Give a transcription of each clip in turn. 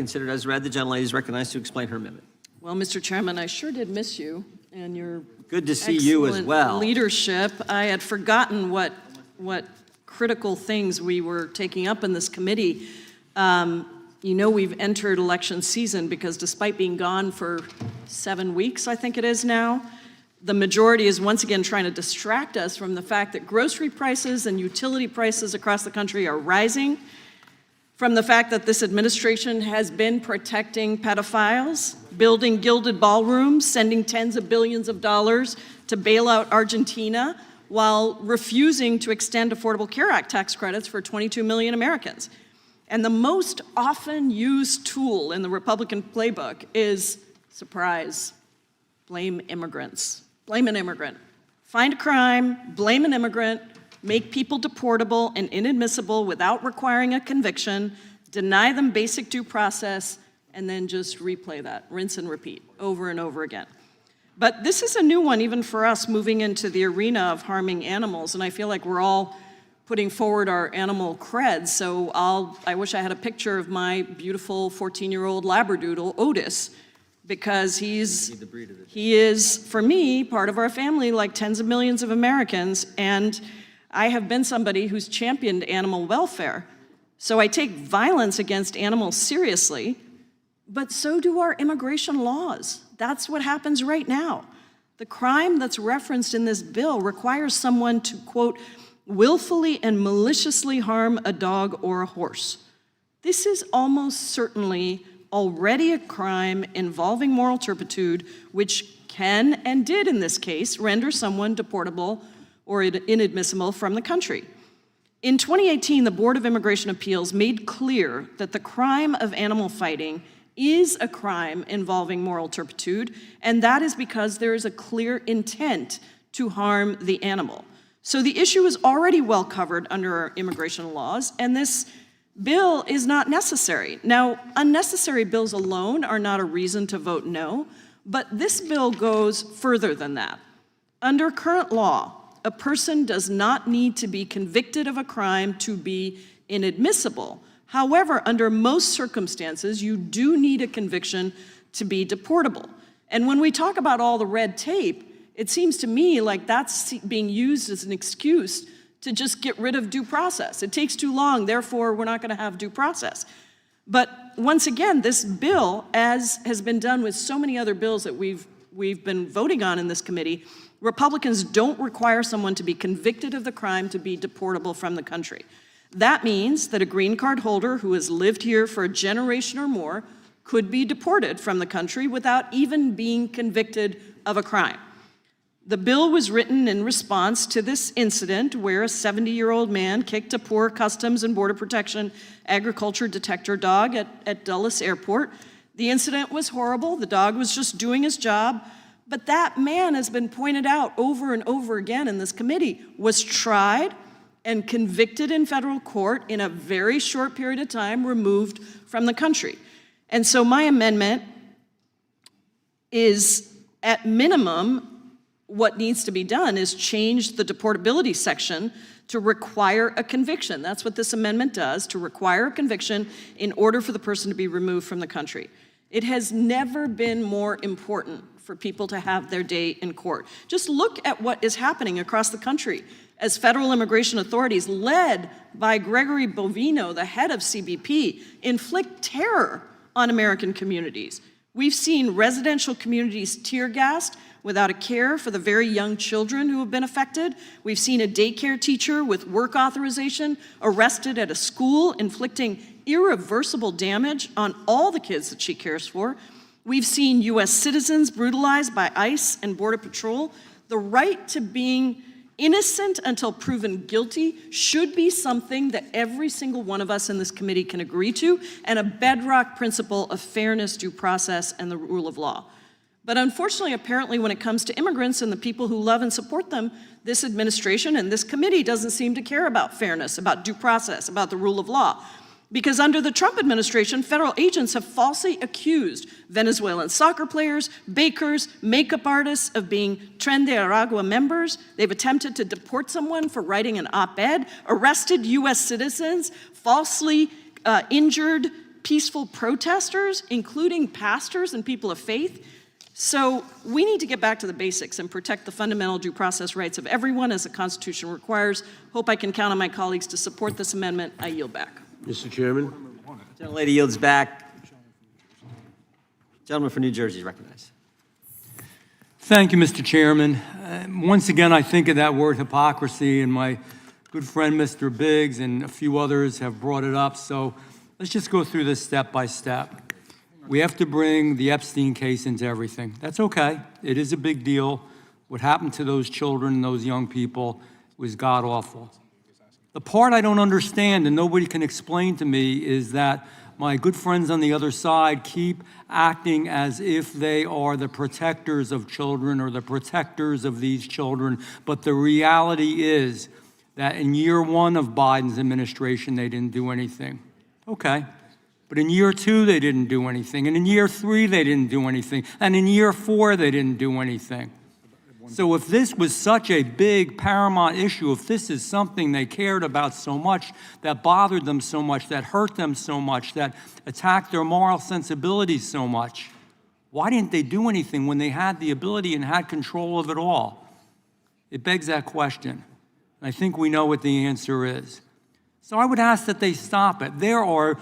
Considered as read. The gentlelady is recognized to explain her amendment. Well, Mr. Chairman, I sure did miss you and your good to see you as well. Leadership. I had forgotten what critical things we were taking up in this committee. You know, we've entered election season because despite being gone for 7 weeks, I think it is now, the majority is once again trying to distract us from the fact that grocery prices and utility prices across the country are rising, from the fact that this administration has been protecting pedophiles, building gilded ballrooms, sending tens of billions of dollars to bail out Argentina, while refusing to extend Affordable Care Act tax credits for 22 million Americans. And the most often used tool in the Republican playbook is, surprise, blame immigrants. Blame an immigrant. Find a crime, blame an immigrant, make people deportable and inadmissible without requiring a conviction, deny them basic due process, and then just replay that, rinse and repeat, over and over again. But this is a new one even for us moving into the arena of harming animals, and I feel like we're all putting forward our animal creds, so I wish I had a picture of my beautiful 14-year-old Labradoodle, Otis, because he is, for me, part of our family like tens of millions of Americans, and I have been somebody who's championed animal welfare. So I take violence against animals seriously, but so do our immigration laws. That's what happens right now. The crime that's referenced in this bill requires someone to, quote, willfully and maliciously harm a dog or a horse. This is almost certainly already a crime involving moral turpitude, which can and did in this case render someone deportable or inadmissible from the country. In 2018, the Board of Immigration Appeals made clear that the crime of animal fighting is a crime involving moral turpitude, and that is because there is a clear intent to harm the animal. So the issue is already well covered under our immigration laws, and this bill is not necessary. Now, unnecessary bills alone are not a reason to vote no, but this bill goes further than that. Under current law, a person does not need to be convicted of a crime to be inadmissible. However, under most circumstances, you do need a conviction to be deportable. And when we talk about all the red tape, it seems to me like that's being used as an excuse to just get rid of due process. It takes too long, therefore we're not going to have due process. But once again, this bill, as has been done with so many other bills that we've been voting on in this committee, Republicans don't require someone to be convicted of the crime to be deportable from the country. That means that a green card holder who has lived here for a generation or more could be deported from the country without even being convicted of a crime. The bill was written in response to this incident where a 70-year-old man kicked a poor Customs and Border Protection agriculture detector dog at Dulles Airport. The incident was horrible. The dog was just doing his job. But that man has been pointed out over and over again in this committee, was tried and convicted in federal court in a very short period of time, removed from the country. And so my amendment is, at minimum, what needs to be done is change the deportability section to require a conviction. That's what this amendment does, to require a conviction in order for the person to be removed from the country. It has never been more important for people to have their day in court. Just look at what is happening across the country as federal immigration authorities, led by Gregory Bovino, the head of CBP, inflict terror on American communities. We've seen residential communities tear-gassed without a care for the very young children who have been affected. We've seen a daycare teacher with work authorization arrested at a school, inflicting irreversible damage on all the kids that she cares for. We've seen U.S. citizens brutalized by ICE and Border Patrol. The right to being innocent until proven guilty should be something that every single one of us in this committee can agree to, and a bedrock principle of fairness, due process, and the rule of law. But unfortunately, apparently, when it comes to immigrants and the people who love and support them, this administration and this committee doesn't seem to care about fairness, about due process, about the rule of law. Because under the Trump administration, federal agents have falsely accused Venezuelan soccer players, bakers, makeup artists of being Tren de Aragua members. They've attempted to deport someone for writing an op-ed, arrested U.S. citizens, falsely injured peaceful protesters, including pastors and people of faith. So we need to get back to the basics and protect the fundamental due process rights of everyone as the Constitution requires. Hope I can count on my colleagues to support this amendment. I yield back. Mr. Chairman. Gentlelady yields back. Gentleman from New Jersey is recognized. Thank you, Mr. Chairman. Once again, I think of that word hypocrisy, and my good friend, Mr. Biggs, and a few others have brought it up. So let's just go through this step by step. We have to bring the Epstein case into everything. That's okay. It is a big deal. What happened to those children and those young people was god-awful. The part I don't understand and nobody can explain to me is that my good friends on the other side keep acting as if they are the protectors of children or the protectors of these children. But the reality is that in year one of Biden's administration, they didn't do anything. Okay. But in year two, they didn't do anything. And in year three, they didn't do anything. And in year four, they didn't do anything. So if this was such a big paramount issue, if this is something they cared about so much, that bothered them so much, that hurt them so much, that attacked their moral sensibilities so much, why didn't they do anything when they had the ability and had control of it all? It begs that question. And I think we know what the answer is. So I would ask that they stop it. There are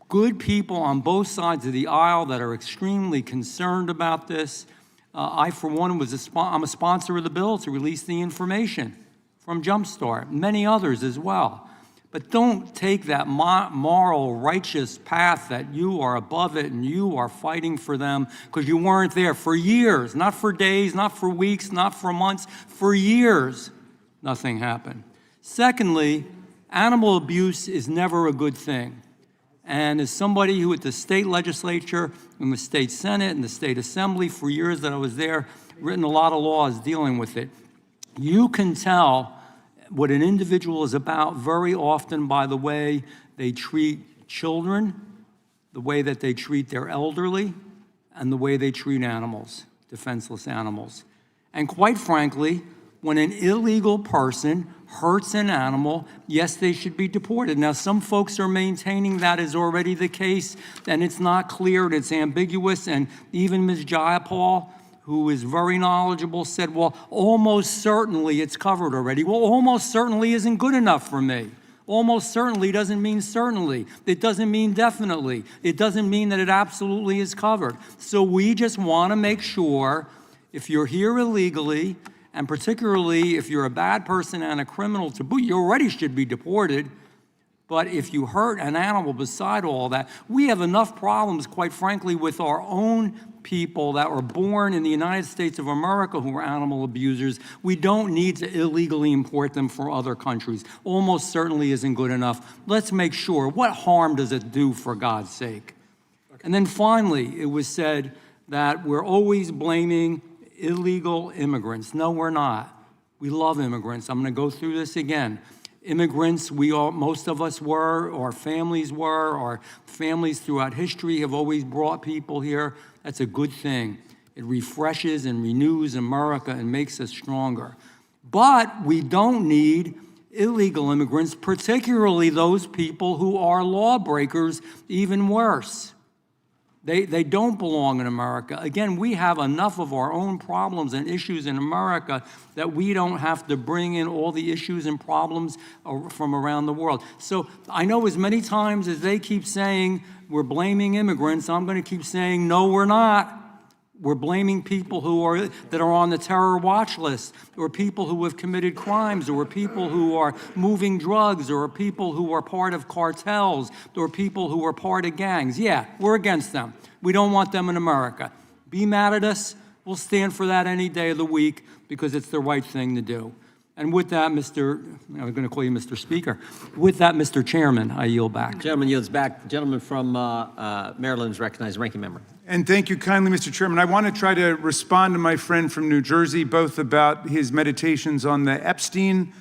good people on both sides of the aisle that are extremely concerned about this. I, for one, I'm a sponsor of the bill to release the information from Jumpstart, many others as well. But don't take that moral, righteous path that you are above it and you are fighting for them because you weren't there for years, not for days, not for weeks, not for months, for years. Nothing happened. Secondly, animal abuse is never a good thing. And as somebody who at the state legislature, in the state senate, and the state assembly for years that I was there, written a lot of laws dealing with it, you can tell what an individual is about very often by the way they treat children, the way that they treat their elderly, and the way they treat animals, defenseless animals. And quite frankly, when an illegal person hurts an animal, yes, they should be deported. Now, some folks are maintaining that is already the case, and it's not clear, and it's ambiguous, and even Ms. Jayapal, who is very knowledgeable, said, well, almost certainly it's covered already. Well, almost certainly isn't good enough for me. Almost certainly doesn't mean certainly. It doesn't mean definitely. It doesn't mean that it absolutely is covered. So we just want to make sure if you're here illegally, and particularly if you're a bad person and a criminal to boot, you already should be deported. But if you hurt an animal beside all that, we have enough problems, quite frankly, with our own people that were born in the United States of America who are animal abusers. We don't need to illegally import them from other countries. Almost certainly isn't good enough. Let's make sure. What harm does it do, for God's sake? Okay. And then finally, it was said that we're always blaming illegal immigrants. No, we're not. We love immigrants. I'm going to go through this again. Immigrants, most of us were, our families were, our families throughout history have always brought people here. That's a good thing. It refreshes and renews America and makes us stronger. But we don't need illegal immigrants, particularly those people who are lawbreakers, even worse. They don't belong in America. Again, we have enough of our own problems and issues in America that we don't have to bring in all the issues and problems from around the world. So I know as many times as they keep saying we're blaming immigrants, I'm going to keep saying, no, we're not. We're blaming people that are on the terror watch list, or people who have committed crimes, or people who are moving drugs, or people who are part of cartels, or people who are part of gangs. Yeah, we're against them. We don't want them in America. Be mad at us. We'll stand for that any day of the week because it's the right thing to do. And with that, I'm going to call you Mr. Speaker. With that, Mr. Chairman, I yield back. Gentleman yields back. The gentleman from Maryland is recognized. Ranking member. And thank you kindly, Mr. Chairman. I want to try to respond to my friend from New Jersey, both about his meditations on the Epstein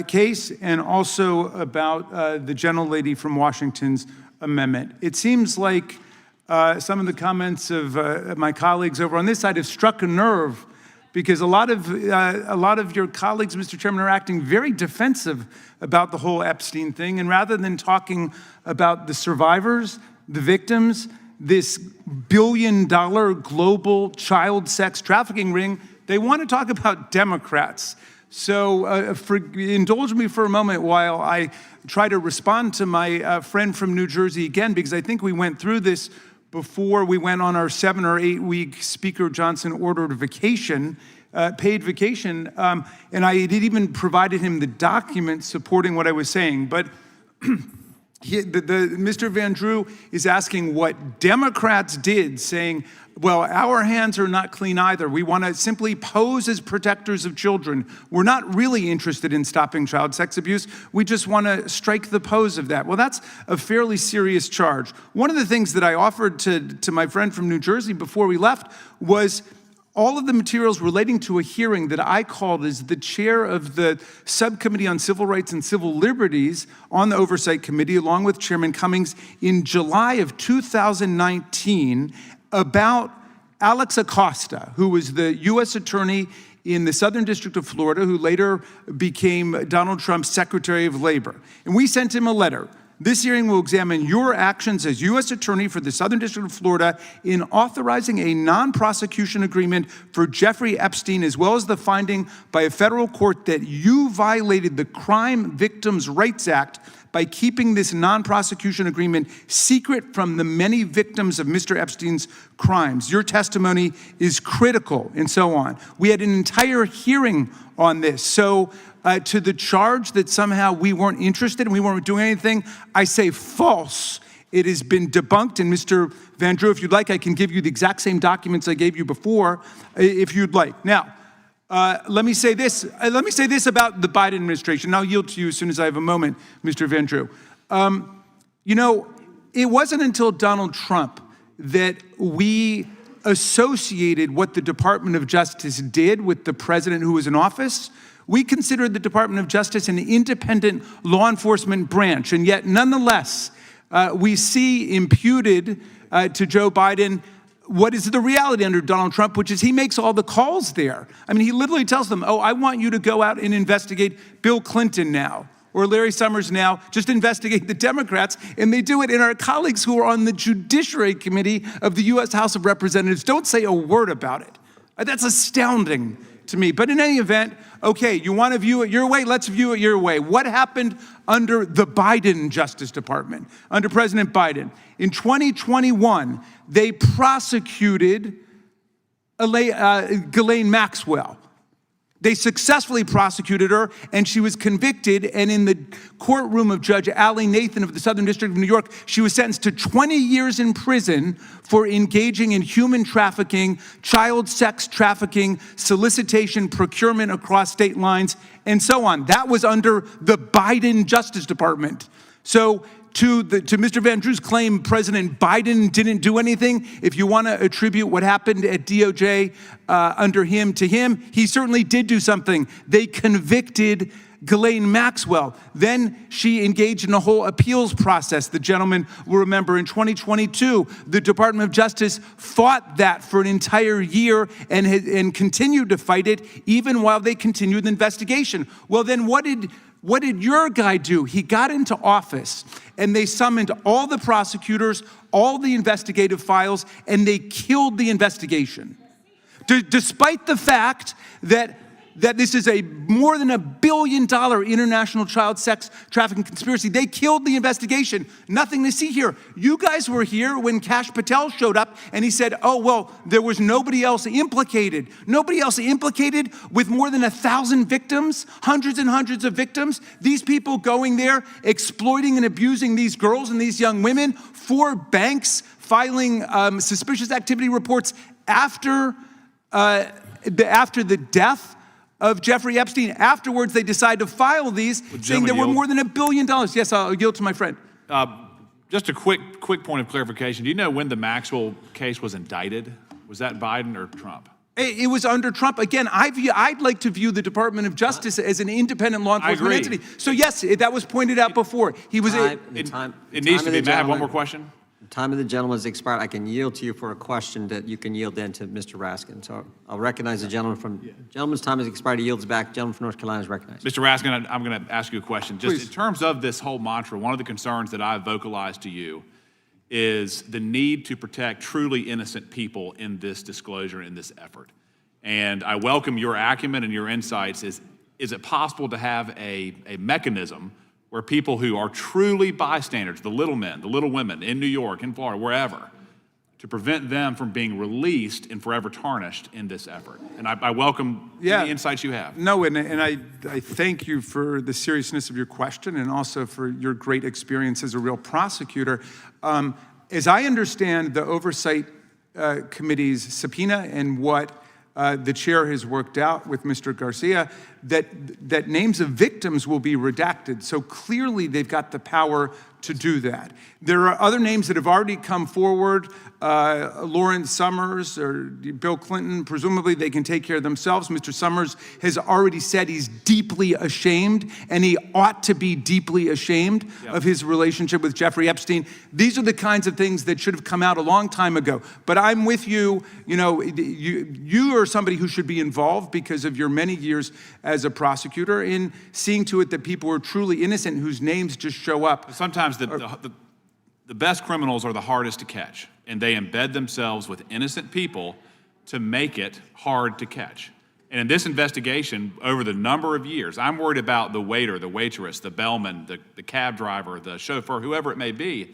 case and also about the gentlelady from Washington's amendment. It seems like some of the comments of my colleagues over on this side have struck a nerve, because a lot of your colleagues, Mr. Chairman, are acting very defensive about the whole Epstein thing. And rather than talking about the survivors, the victims, this billion-dollar global child sex trafficking ring, they want to talk about Democrats. So indulge me for a moment while I try to respond to my friend from New Jersey again, because I think we went through this before we went on our 7 or 8 week Speaker Johnson ordered vacation, paid vacation, and I had even provided him the document supporting what I was saying. But Mr. Van Drew is asking what Democrats did, saying, well, our hands are not clean either. We want to simply pose as protectors of children. We're not really interested in stopping child sex abuse. We just want to strike the pose of that. Well, that's a fairly serious charge. One of the things that I offered to my friend from New Jersey before we left was all of the materials relating to a hearing that I called as the chair of the Subcommittee on Civil Rights and Civil Liberties on the Oversight Committee, along with Chairman Cummings, in July of 2019, about Alex Acosta, who was the U.S. Attorney in the Southern District of Florida, who later became Donald Trump's Secretary of Labor. And we sent him a letter. This hearing will examine your actions as U.S. Attorney for the Southern District of Florida in authorizing a non-prosecution agreement for Jeffrey Epstein, as well as the finding by a federal court that you violated the Crime Victims' Rights Act by keeping this non-prosecution agreement secret from the many victims of Mr. Epstein's crimes. Your testimony is critical, and so on. We had an entire hearing on this. So to the charge that somehow we weren't interested and we weren't doing anything, I say false. It has been debunked, and Mr. Van Drew, if you'd like, I can give you the exact same documents I gave you before, if you'd like. Now, let me say this. Let me say this about the Biden administration. I'll yield to you as soon as I have a moment, Mr. Van Drew. You know, it wasn't until Donald Trump that we associated what the Department of Justice did with the president who was in office. We considered the Department of Justice an independent law enforcement branch, and yet nonetheless, we see imputed to Joe Biden what is the reality under Donald Trump, which is he makes all the calls there. I mean, he literally tells them, oh, I want you to go out and investigate Bill Clinton now, or Larry Summers now, just investigate the Democrats, and they do it. And our colleagues who are on the Judiciary Committee of the U.S. House of Representatives don't say a word about it. That's astounding to me. But in any event, okay, you want to view it your way? Let's view it your way. What happened under the Biden Justice Department, under President Biden? In 2021, they prosecuted Ghislaine Maxwell. They successfully prosecuted her, and she was convicted, and in the courtroom of Judge Allie Nathan of the Southern District of New York, she was sentenced to 20 years in prison for engaging in human trafficking, child sex trafficking, solicitation, procurement across state lines, and so on. That was under the Biden Justice Department. So to Mr. Van Drew's claim President Biden didn't do anything, if you want to attribute what happened at DOJ under him to him, he certainly did do something. They convicted Ghislaine Maxwell. Then she engaged in a whole appeals process. The gentleman will remember in 2022, the Department of Justice fought that for an entire year and continued to fight it even while they continued the investigation. Well, then what did your guy do? He got into office and they summoned all the prosecutors, all the investigative files, and they killed the investigation. Despite the fact that this is a more than $1 billion international child sex trafficking conspiracy, they killed the investigation. Nothing to see here. You guys were here when Kash Patel showed up and he said, oh, well, there was nobody else implicated. Nobody else implicated with more than 1,000 victims, hundreds and hundreds of victims. These people going there, exploiting and abusing these girls and these young women, 4 banks filing suspicious activity reports after the death of Jeffrey Epstein. Afterwards, they decide to file these, saying there were more than $1 billion. Yes, I'll yield to my friend. Just a quick point of clarification. Do you know when the Maxwell case was indicted? Was that Biden or Trump? It was under Trump. Again, I'd like to view the Department of Justice as an independent law enforcement entity. So yes, that was pointed out before. He was. It needs to be. May I have one more question? Time of the gentleman has expired. I can yield to you for a question that you can yield then to Mr. Raskin. So I'll recognize the gentleman gentleman's time has expired. He yields back. Gentleman from North Carolina is recognized. Mr. Raskin, I'm going to ask you a question. Just Please. In terms of this whole mantra, one of the concerns that I've vocalized to you is the need to protect truly innocent people in this disclosure, in this effort. And I welcome your acumen and your insights. Is it possible to have a mechanism where people who are truly bystanders, the little men, the little women in New York, in Florida, wherever, to prevent them from being released and forever tarnished in this effort? And I welcome any insights you have. No, and I thank you for the seriousness of your question and also for your great experience as a real prosecutor. As I understand the Oversight Committee's subpoena and what the chair has worked out with Mr. Garcia, that names of victims will be redacted. So clearly they've got the power to do that. There are other names that have already come forward, Lawrence Summers or Bill Clinton. Presumably they can take care of themselves. Mr. Summers has already said he's deeply ashamed, and he ought to be deeply ashamed of his relationship with Jeffrey Epstein. These are the kinds of things that should have come out a long time ago. But I'm with you. You know, you are somebody who should be involved because of your many years as a prosecutor in seeing to it that people are truly innocent whose names just show up. Sometimes the best criminals are the hardest to catch, and they embed themselves with innocent people to make it hard to catch. And in this investigation, over the number of years, I'm worried about the waiter, the waitress, the bellman, the cab driver, the chauffeur, whoever it may be.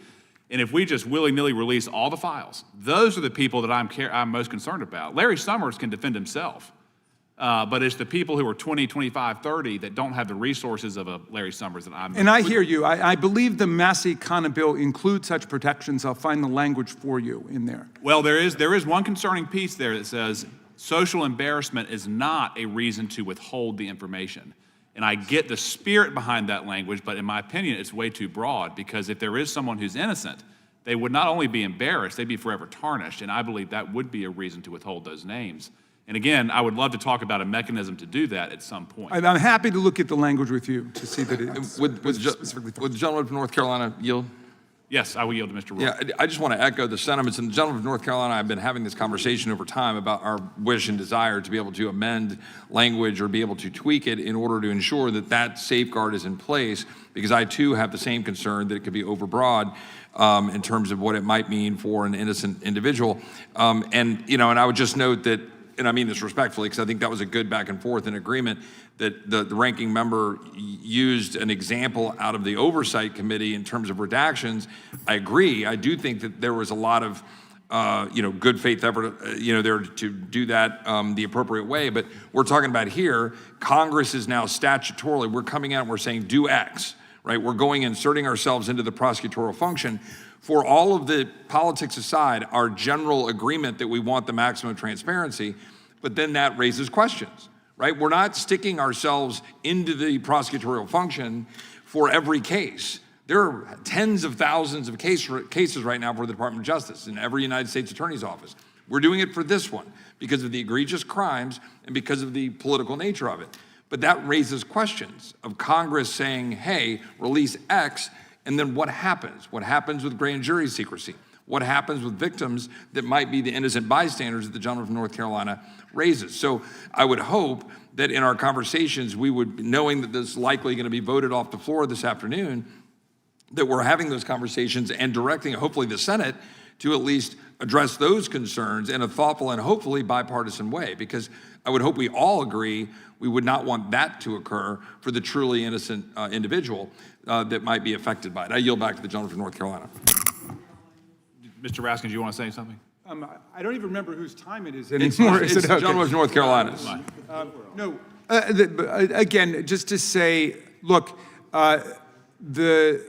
And if we just willy-nilly release all the files, those are the people that I'm most concerned about. Larry Summers can defend himself. But it's the people who are 20, 25, 30 that don't have the resources of a Larry Summers that I'm. And I hear you. I believe the Massey Kana bill includes such protections. I'll find the language for you in there. Well, there is one concerning piece there that says social embarrassment is not a reason to withhold the information. And I get the spirit behind that language, but in my opinion, it's way too broad, because if there is someone who's innocent, they would not only be embarrassed, they'd be forever tarnished. And I believe that would be a reason to withhold those names. And again, I would love to talk about a mechanism to do that at some point. I'm happy to look at the language with you to see that it's Would the gentleman from North Carolina yield? Yes, I will yield to Mr. Roy. Yeah, I just want to echo the sentiments. And the gentleman from North Carolina and I have been having this conversation over time about our wish and desire to be able to amend language or be able to tweak it in order to ensure that that safeguard is in place, because I too have the same concern that it could be overbroad in terms of what it might mean for an innocent individual. And I would just note that, and I mean this respectfully, because I think that was a good back and forth and agreement, that the ranking member used an example out of the Oversight Committee in terms of redactions. I agree. I do think that there was a lot of good faith effort, there to do that the appropriate way. But we're talking about here, Congress is now statutorily, we're coming out and we're saying do X, right? We're going and inserting ourselves into the prosecutorial function. For all of the politics aside, our general agreement that we want the maximum transparency, but then that raises questions, right? We're not sticking ourselves into the prosecutorial function for every case. There are tens of thousands of cases right now for the Department of Justice in every United States Attorney's Office. We're doing it for this one because of the egregious crimes and because of the political nature of it. But that raises questions of Congress saying, hey, release X, and then what happens? What happens with grand jury secrecy? What happens with victims that might be the innocent bystanders that the gentleman from North Carolina raises? So I would hope that in our conversations, we would, knowing that this is likely going to be voted off the floor this afternoon, that we're having those conversations and directing, hopefully, the Senate to at least address those concerns in a thoughtful and hopefully bipartisan way, because I would hope we all agree we would not want that to occur for the truly innocent individual that might be affected by it. I yield back to the gentleman from North Carolina. Mr. Raskin, do you want to say something? I don't even remember whose time it is anymore. It's the gentleman from North Carolina. No, again, just to say, look, the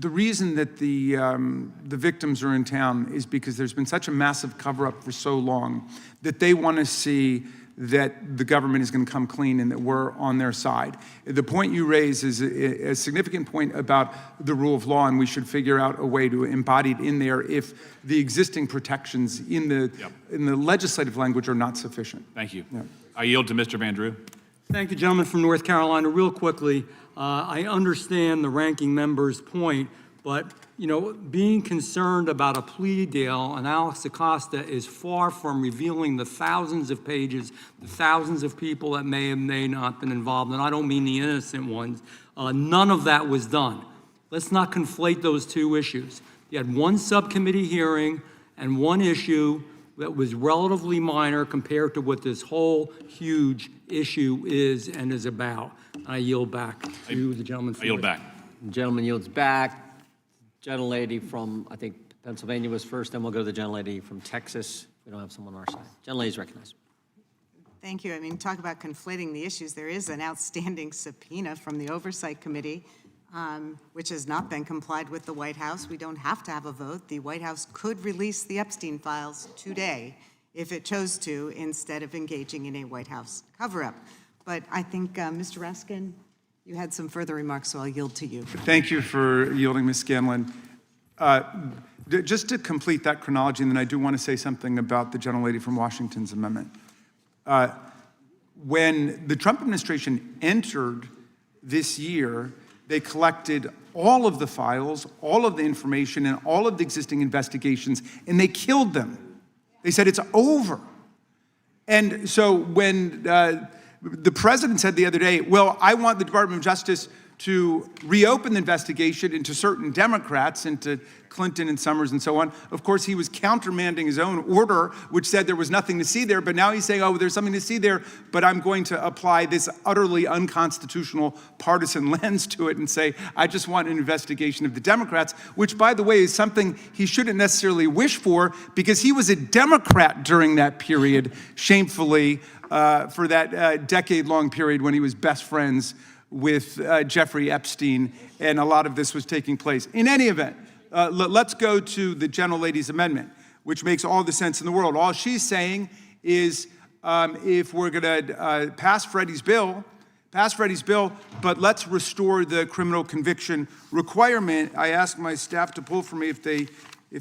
reason that the victims are in town is because there's been such a massive cover-up for so long that they want to see that the government is going to come clean and that we're on their side. The point you raise is a significant point about the rule of law, and we should figure out a way to embody it in there if the existing protections in the legislative language are not sufficient. Thank you. I yield to Mr. Van Drew. Thank you, gentleman from North Carolina. Real quickly, I understand the ranking member's point, but being concerned about a plea deal and Alex Acosta is far from revealing the thousands of pages, the thousands of people that may not been involved, and I don't mean the innocent ones. None of that was done. Let's not conflate those two issues. You had one subcommittee hearing and one issue that was relatively minor compared to what this whole huge issue is and is about. I yield back to the gentleman. I yield back. Gentleman yields back. Gentlelady from, I think, Pennsylvania was first, then we'll go to the gentlelady from Texas. We don't have someone on our side. Gentlelady's recognized. Thank you. I mean, talk about conflating the issues. There is an outstanding subpoena from the Oversight Committee, which has not been complied with the White House. We don't have to have a vote. The White House could release the Epstein files today if it chose to, instead of engaging in a White House cover-up. But I think, Mr. Raskin, you had some further remarks, so I'll yield to you. Thank you for yielding, Ms. Scanlon. Just to complete that chronology, and then I do want to say something about the gentlelady from Washington's amendment. When the Trump administration entered this year, they collected all of the files, all of the information, and all of the existing investigations, and they killed them. They said it's over. And so when the president said the other day, well, I want the Department of Justice to reopen the investigation into certain Democrats, into Clinton and Summers and so on. Of course, he was countermanding his own order, which said there was nothing to see there, but now he's saying, oh, there's something to see there, but I'm going to apply this utterly unconstitutional partisan lens to it and say, I just want an investigation of the Democrats, which, by the way, is something he shouldn't necessarily wish for, because he was a Democrat during that period, shamefully, for that decade-long period when he was best friends with Jeffrey Epstein, and a lot of this was taking place. In any event, let's go to the gentlelady's amendment, which makes all the sense in the world. All she's saying is if we're going to pass Freddie's bill, but let's restore the criminal conviction requirement. I asked my staff to pull for me if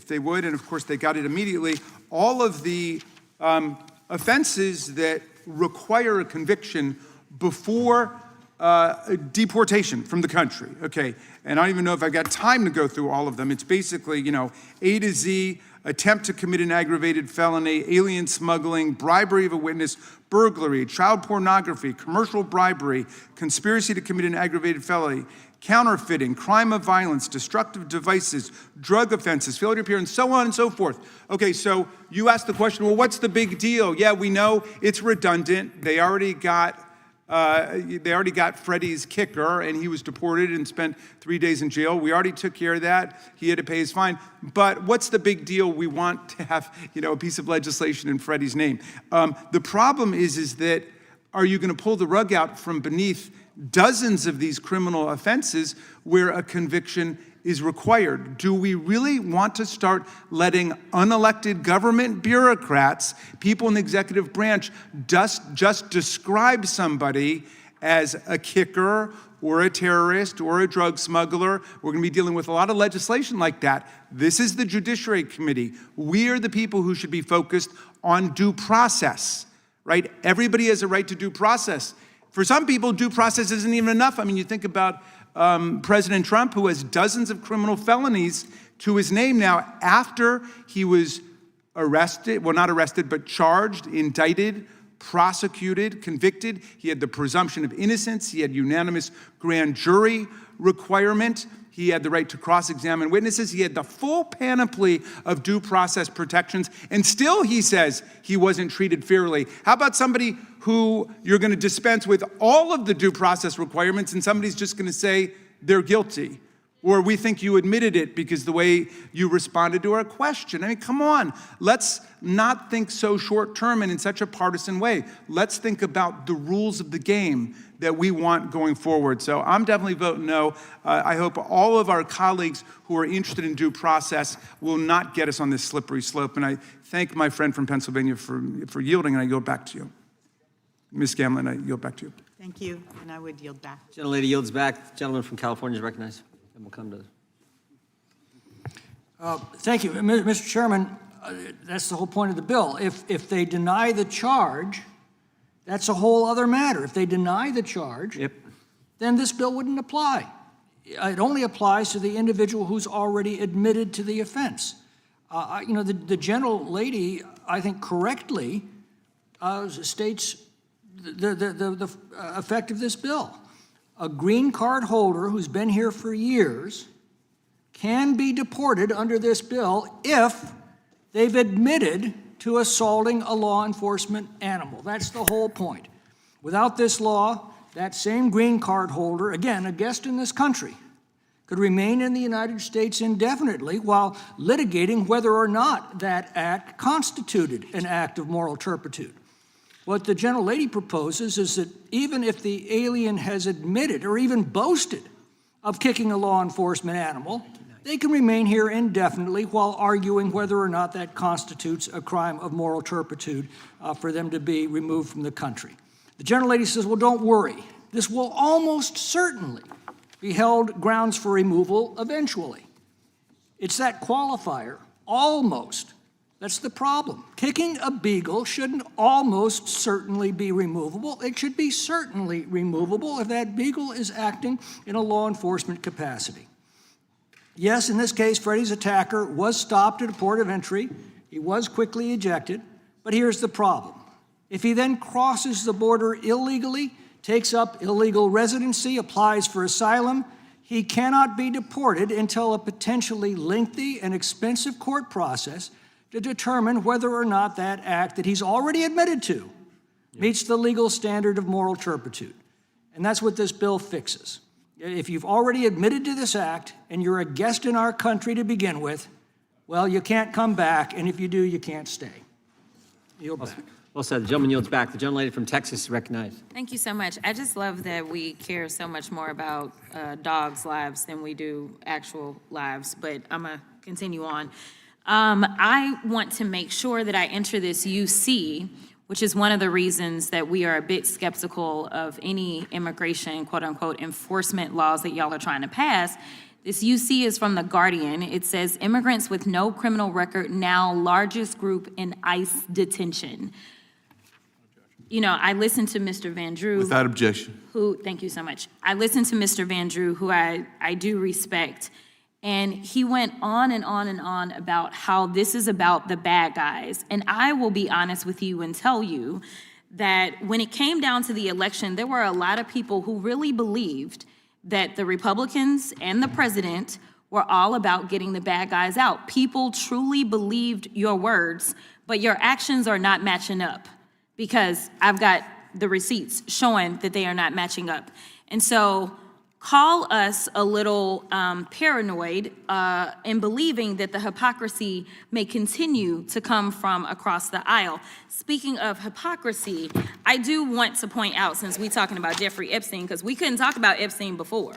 they would, and of course they got it immediately. All of the offenses that require a conviction before deportation from the country, okay? And I don't even know if I've got time to go through all of them. It's basically, A to Z, attempt to commit an aggravated felony, alien smuggling, bribery of a witness, burglary, child pornography, commercial bribery, conspiracy to commit an aggravated felony, counterfeiting, crime of violence, destructive devices, drug offenses, failure to appear, and so on and so forth. Okay, so you asked the question, well, what's the big deal? Yeah, we know it's redundant. They already got Freddie's kicker, and he was deported and spent 3 days in jail. We already took care of that. He had to pay his fine. But what's the big deal? We want to have, a piece of legislation in Freddie's name. The problem is that are you going to pull the rug out from beneath dozens of these criminal offenses where a conviction is required? Do we really want to start letting unelected government bureaucrats, people in the executive branch, just describe somebody as a kicker or a terrorist or a drug smuggler? We're going to be dealing with a lot of legislation like that. This is the Judiciary Committee. We are the people who should be focused on due process, right? Everybody has a right to due process. For some people, due process isn't even enough. I mean, you think about President Trump, who has dozens of criminal felonies to his name now after he was arrested, well, not arrested, but charged, indicted, prosecuted, convicted. He had the presumption of innocence. He had unanimous grand jury requirement. He had the right to cross-examine witnesses. He had the full panoply of due process protections, and still he says he wasn't treated fairly. How about somebody who you're going to dispense with all of the due process requirements, and somebody's just going to say they're guilty? Or we think you admitted it because the way you responded to our question. I mean, come on. Let's not think so short-term and in such a partisan way. Let's think about the rules of the game that we want going forward. So I'm definitely voting no. I hope all of our colleagues who are interested in due process will not get us on this slippery slope. And I thank my friend from Pennsylvania for yielding, and I yield back to you. Ms. Scanlon, I yield back to you. Thank you, and I would yield back. Gentlelady yields back. Gentleman from California is recognized. And we'll come to Thank you, Mr. Chairman. That's the whole point of the bill. If they deny the charge, that's a whole other matter. If they deny the charge, then this bill wouldn't apply. It only applies to the individual who's already admitted to the offense. The gentlelady, I think correctly, states the effect of this bill. A green card holder who's been here for years can be deported under this bill if they've admitted to assaulting a law enforcement animal. That's the whole point. Without this law, that same green card holder, again, a guest in this country, could remain in the United States indefinitely while litigating whether or not that act constituted an act of moral turpitude. What the gentlelady proposes is that even if the alien has admitted or even boasted of kicking a law enforcement animal, they can remain here indefinitely while arguing whether or not that constitutes a crime of moral turpitude for them to be removed from the country. The gentlelady says, well, don't worry. This will almost certainly be held grounds for removal eventually. It's that qualifier, almost. That's the problem. Kicking a beagle shouldn't almost certainly be removable. It should be certainly removable if that beagle is acting in a law enforcement capacity. Yes, in this case, Freddie's attacker was stopped at a port of entry. He was quickly ejected, but here's the problem. If he then crosses the border illegally, takes up illegal residency, applies for asylum, he cannot be deported until a potentially lengthy and expensive court process to determine whether or not that act that he's already admitted to meets the legal standard of moral turpitude. And that's what this bill fixes. If you've already admitted to this act and you're a guest in our country to begin with, well, you can't come back, and if you do, you can't stay. Yield back. Well said. The gentleman yields back. The gentlelady from Texas is recognized. Thank you so much. I just love that we care so much more about dogs' lives than we do actual lives, but I'm going to continue on. I want to make sure that I enter this UC, which is one of the reasons that we are a bit skeptical of any immigration, quote unquote, enforcement laws that y'all are trying to pass. This UC is from The Guardian. It says, immigrants with no criminal record now largest group in ICE detention. You know, I listened to Mr. Van Drew. Without objection. Thank you so much. I listened to Mr. Van Drew, who I do respect, and he went on and on and on about how this is about the bad guys. And I will be honest with you and tell you that when it came down to the election, there were a lot of people who really believed that the Republicans and the president were all about getting the bad guys out. People truly believed your words, but your actions are not matching up, because I've got the receipts showing that they are not matching up. And so call us a little paranoid in believing that the hypocrisy may continue to come from across the aisle. Speaking of hypocrisy, I do want to point out, since we're talking about Jeffrey Epstein, because we couldn't talk about Epstein before.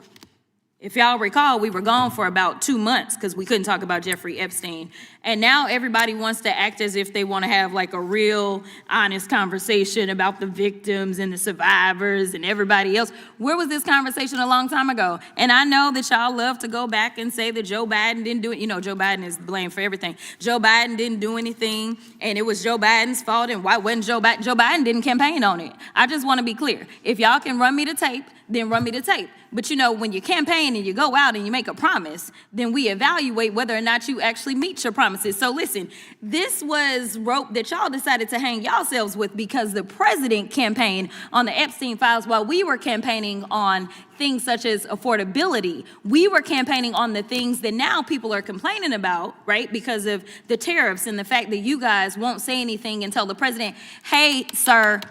If y'all recall, we were gone for about 2 months because we couldn't talk about Jeffrey Epstein. And now everybody wants to act as if they want to have like a real honest conversation about the victims and the survivors and everybody else. Where was this conversation a long time ago? And I know that y'all love to go back and say that Joe Biden didn't do it. You know, Joe Biden is blamed for everything. Joe Biden didn't do anything, and it was Joe Biden's fault, and why wasn't Joe Biden? Joe Biden didn't campaign on it. I just want to be clear. If y'all can run me the tape, then run me the tape. But you know, when you campaign and you go out and you make a promise, then we evaluate whether or not you actually meet your promises. So listen, this was rope that y'all decided to hang yourselves with because the president campaigned on the Epstein files while we were campaigning on things such as affordability. We were campaigning on the things that now people are complaining about, right? Because of the tariffs and the fact that you guys won't say anything and tell the president, hey, sir,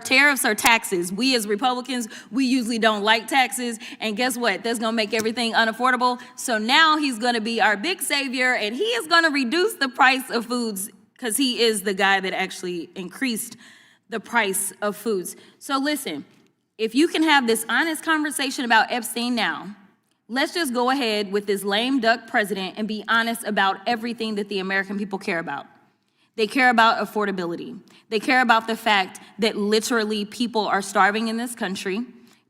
tariffs are taxes. We as Republicans, we usually don't like taxes. And guess what? That's going to make everything unaffordable. So now he's going to be our big savior, and he is going to reduce the price of foods because he is the guy that actually increased the price of foods. So listen, if you can have this honest conversation about Epstein now, let's just go ahead with this lame duck president and be honest about everything that the American people care about. They care about affordability. They care about the fact that literally people are starving in this country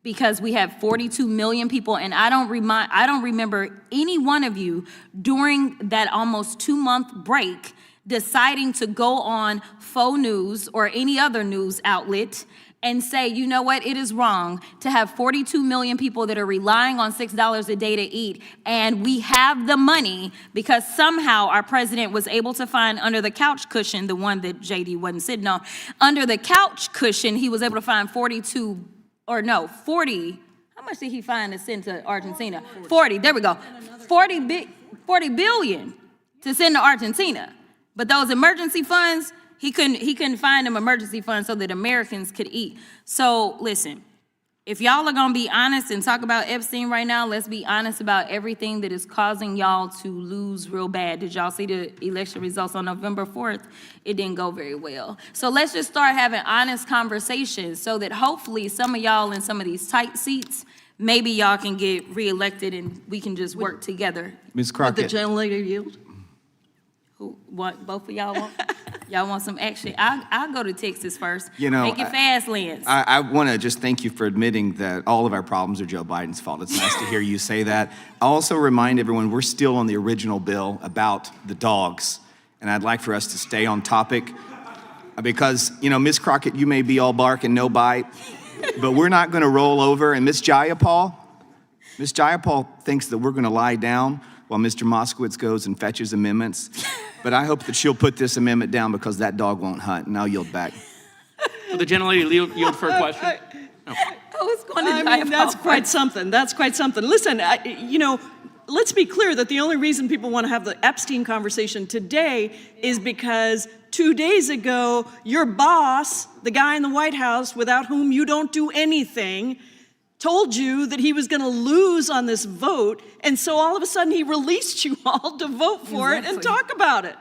because we have 42 million people, and I don't remember any one of you during that almost 2-month break deciding to go on faux news or any other news outlet and say, you know what, it is wrong to have 42 million people that are relying on $6 a day to eat, and we have the money because somehow our president was able to find under the couch cushion, the one that JD wasn't sitting on, under the couch cushion, he was able to find 40, how much did he find to send to Argentina? 40, there we go. 40 40 billion to send to Argentina. But those emergency funds, he couldn't find them emergency funds so that Americans could eat. So listen, if y'all are gonna be honest and talk about Epstein right now, let's be honest about everything that is causing y'all to lose real bad. Did y'all see the election results on November 4th? It didn't go very well. So let's just start having honest conversations so that hopefully some of y'all in some of these tight seats, maybe y'all can get reelected and we can just work together. Ms. Would the Crockett. gentlelady yield? Who, what, both of y'all want? Y'all want some action? I'll go to Texas first. You know, Make it fast, Lance. I want to just thank you for admitting that all of our problems are Joe Biden's fault. It's nice to hear you say that. I also remind everyone we're still on the original bill about the dogs, and I'd like for us to stay on topic because, you know, Ms. Crockett, you may be all bark and no bite, but we're not going to roll over. And Ms. Jayapal thinks that we're going to lie down while Mr. Moskowitz goes and fetches amendments. But I hope that she'll put this amendment down because that dog won't hunt, and I'll yield back. Will the gentlelady yield for a question? I was going to I mean, that's quite something. That's quite something. Listen, you know, let's be clear that the only reason people want to have the Epstein conversation today is because 2 days ago, your boss, the guy in the White House without whom you don't do anything, told you that he was going to lose on this vote, and so all of a sudden he released you all to vote for it and talk about it.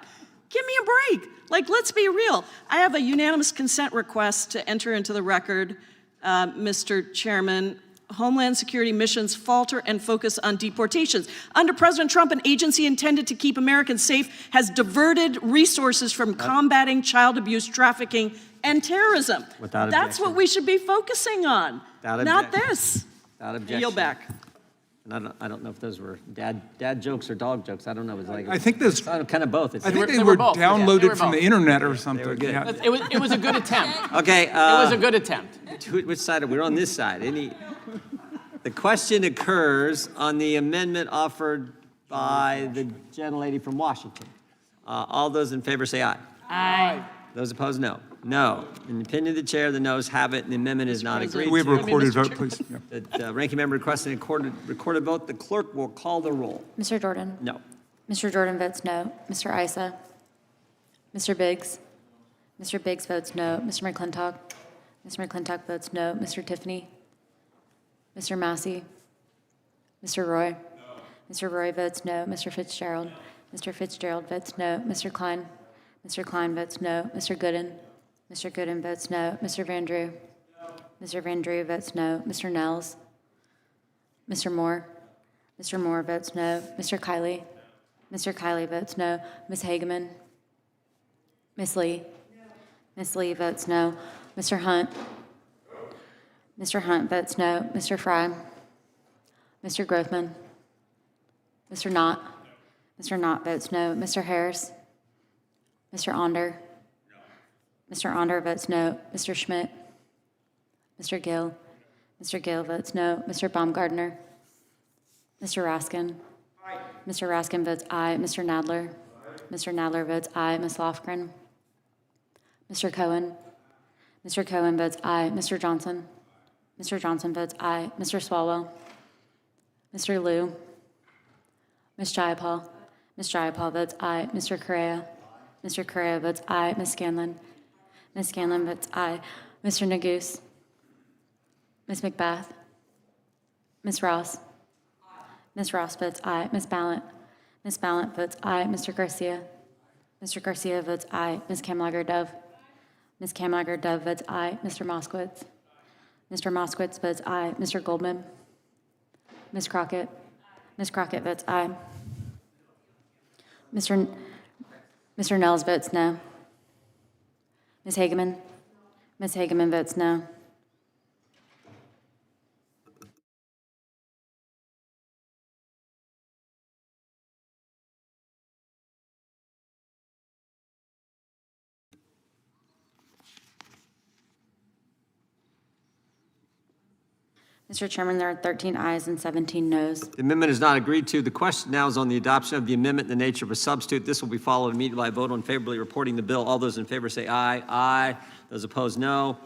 Give me a break. Like, let's be real. I have a unanimous consent request to enter into the record, Mr. Chairman. Homeland Security missions falter and focus on deportations. Under President Trump, an agency intended to keep Americans safe has diverted resources from combating child abuse, trafficking, and terrorism. Without That's objection. what we should be focusing on, Without not objection. this. Without objection. Yield back. And I don't know if those were dad jokes or dog jokes. I don't know. It was like I think those, kind of both. It's, I think they they were were both. Yeah, they downloaded were from both. the internet or something. were good. Yeah. It was a good attempt. okay. It was a good attempt. Which side? We're on this side. The question occurs on the amendment offered by the gentlelady from Washington. All those in favor say aye. Aye. Those opposed, no. No. In the opinion of the chair, the noes have it, and the amendment is not agreed We have a to. recorded vote, please. Yeah. The ranking member requesting a recorded vote. The clerk will call the roll. Mr. Jordan? No. Mr. Jordan votes no. Mr. Issa? Mr. Biggs? Mr. Biggs votes no. Mr. McClintock? Mr. McClintock votes no. Mr. Tiffany? Mr. Massey? Mr. Roy? Mr. Roy votes no. Mr. Fitzgerald? Mr. Fitzgerald votes no. Mr. Klein? Mr. Klein votes no. Mr. Gooden? Mr. Gooden votes no. Mr. Van Drew? Mr. Van Drew votes no. Mr. Nels? Mr. Moore? Mr. Moore votes no. Mr. Kiley? Mr. Kiley votes no. Ms. Hageman? Ms. Lee? Ms. Lee votes no. Mr. Hunt? Mr. Hunt votes no. Mr. Fry? Mr. Grothman? Mr. Knott? Mr. Knott votes no. Mr. Harris? Mr. Onder? Mr. Onder votes no. Mr. Schmidt? Mr. Gill? Mr. Gill votes no. Mr. Baumgardner? Mr. Raskin? Mr. Raskin votes aye. Mr. Nadler? Mr. Nadler votes aye. Ms. Lofgren? Mr. Cohen? Mr. Cohen votes aye. Mr. Johnson? Mr. Johnson votes aye. Mr. Swalwell? Mr. Liu? Ms. Jayapal? Ms. Jayapal votes aye. Mr. Correa? Mr. Correa votes aye. Ms. Scanlon? Ms. Scanlon votes aye. Mr. Neguse? Ms. McBath? Ms. Ross? Ms. Ross votes aye. Ms. Ballant? Ms. Ballant votes aye. Mr. Garcia? Mr. Garcia votes aye. Ms. Kamlager-Dove? Ms. Kamlager-Dove votes aye. Mr. Moskowitz? Mr. Moskowitz votes aye. Mr. Goldman? Ms. Crockett? Ms. Crockett votes aye. Mr. Nels votes no. Ms. Hageman? Ms. Hageman votes no. Mr. Chairman, there are 13 ayes and 17 noes. The amendment is not agreed to. The question now is on the adoption of the amendment in the nature of a substitute. This will be followed immediately by a vote on favorably reporting the bill. All those in favor say aye. Aye. Those opposed, no.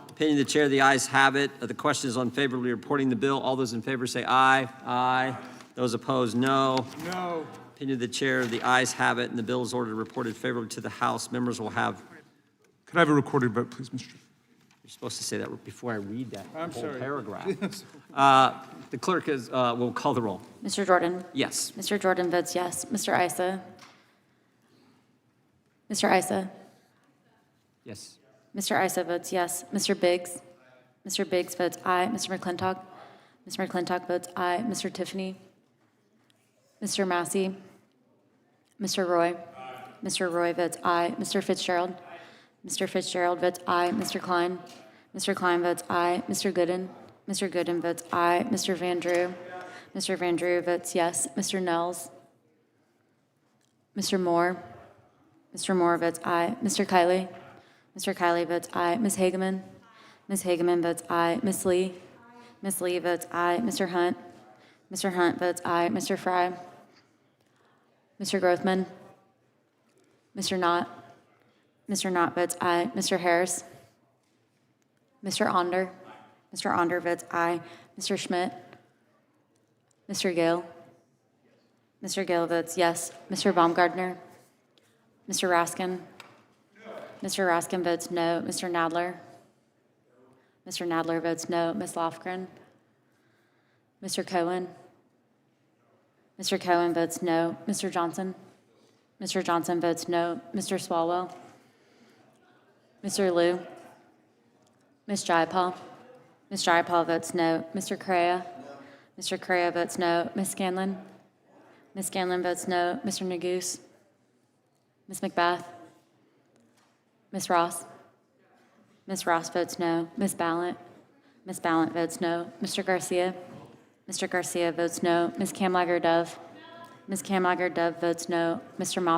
Opinion of the chair, the ayes have it. The question is on favorably reporting the bill. All those in favor say aye. Aye. Those opposed, no. No. Opinion of the chair, the ayes have it, and the bill is ordered reported favorably to the House. Members will have, Could I have a recorded vote, please, Mr. Chairman? you're supposed to say that before I read that I'm whole sorry. paragraph. The clerk will call the roll. Mr. Jordan? Yes. Mr. Jordan votes yes. Mr. Isa? Mr. Isa? Yes. Mr. Isa votes yes. Mr. Biggs? Mr. Biggs votes aye. Mr. McClintock? Mr. McClintock votes aye. Mr. Tiffany? Mr. Massey? Mr. Roy? Mr. Roy votes aye. Mr. Fitzgerald? Mr. Fitzgerald votes aye. Mr. Klein? Mr. Klein votes aye. Mr. Gooden? Mr. Gooden votes aye. Mr. Van Drew? Mr. Van Drew votes yes. Mr. Nels? Mr. Moore? Mr. Moore votes aye. Mr. Kiley? Mr. Kiley votes aye. Ms. Hageman? Ms. Hageman votes aye. Ms. Lee? Ms. Lee votes aye. Mr. Hunt? Mr. Hunt votes aye. Mr. Fry? Mr. Grothman? Mr. Knott? Mr. Knott votes aye. Mr. Harris? Mr. Onder? Mr. Onder votes aye. Mr. Schmidt? Mr. Gale? Mr. Gale votes yes. Mr. Baumgardner? Mr. Raskin? Mr. Raskin votes no. Mr. Nadler? Mr. Nadler votes no. Ms. Lofgren? Mr. Cohen? Mr. Cohen votes no. Mr. Johnson? Mr. Johnson votes no. Mr. Swalwell? Mr. Liu? Ms. Jayapal? Ms. Jayapal votes no. Mr. Correa? Mr. Correa votes no. Ms. Scanlon? Ms. Scanlon votes no. Mr. Neguse? Ms. McBath? Ms. Ross? Ms. Ross votes no. Ms. Ballant? Ms. Ballant votes no. Mr. Garcia? Mr. Garcia votes no. Ms. Kamlager-Dove? Ms. Kamlager-Dove votes no. Mr. Moss